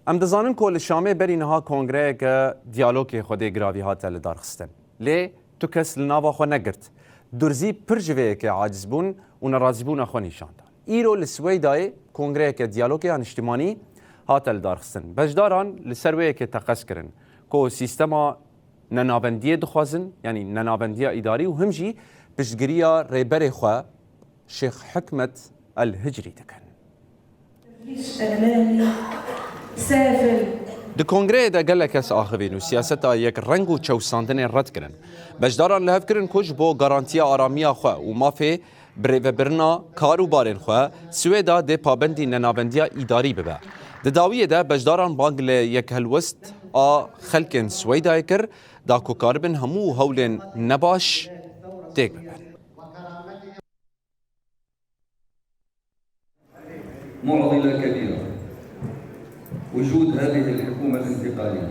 ام دزانن کو لشامه برینها کنگره که دیالوگی خودی گراوی هات لدار خستن لی تو کس لناوا خو نگرت درزی پرجوه که عاجز بون و ناراضی بون خو نشاندن ایرو لسویدای کنگره که دیالوگی اجتماعی هات لدار خستن بجداران لسروی که تقص کرن کو سیستما ننابندی دخوازن یعنی ننابندی اداری و همجی بشگریا ریبر خو شیخ حکمت الهجری دکن د کنگره دا گله کس آخوین و سیاستا یک رنگ و چوساندن رد کرن بجداران لحف کرن کج بو گارانتی آرامی خواه و مافه بریو برنا کارو بارن خواه سویدا ده پابندی ننابندی اداری ببه د داویه ده بجداران بانگل یک هلوست خلکن سویدا کر دا کوکاربن همو هولن نباش تیک ببن معضلة كبيرة وجود هذه الحكومة الانتقالية.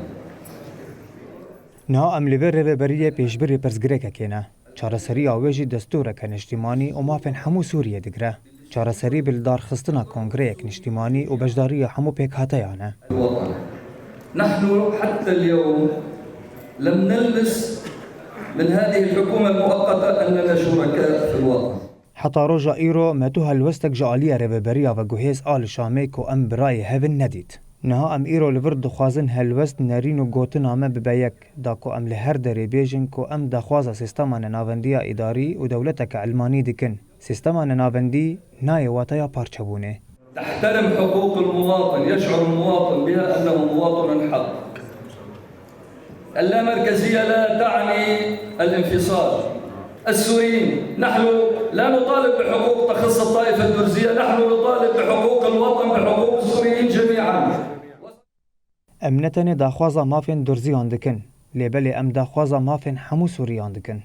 نه ام لیبر ریبریه پیشبری پرزگرک کینه. چارەسەری ئاوێژی دەستوورەکە نیشتیمانی و مافên هەموو سووریە دەگرە. چارەسەری بلدارخستنا کۆنگرەیەک نیشتیمانی و بەشداریە هەموو پێکهاتەیانە. نحن حتى اليوم لم نلمس من هذه الحكومة المؤقتة أننا شركاء في الوطن. حتى روجا إيرو ماتوها الوستك جعالية ريبريا وجوهيز آل شاميكو أم براي هيفن نديد. نها أم إيرو لفرد خوازن هالوست نارينو جوتنا ما ببايك داكو أم لهر دري بيجن كو أم دخوازا سيستما ننافندية إداري ودولتك علماني دكن. سيستما ننافندي ناي واتايا بارشابونه. تحترم حقوق المواطن، يشعر المواطن بها أنه مواطن حق. اللامركزية لا تعني الانفصال. السوريين نحن لا نطالب بحقوق تخص الطائفة الدرزية، نحن نطالب بحقوق الوطن بحقوق السوريين جميعا. أمنتني داخوازا مافين درزيان دكن، لبلي أم داخوازا مافين حمو سوريان دكن.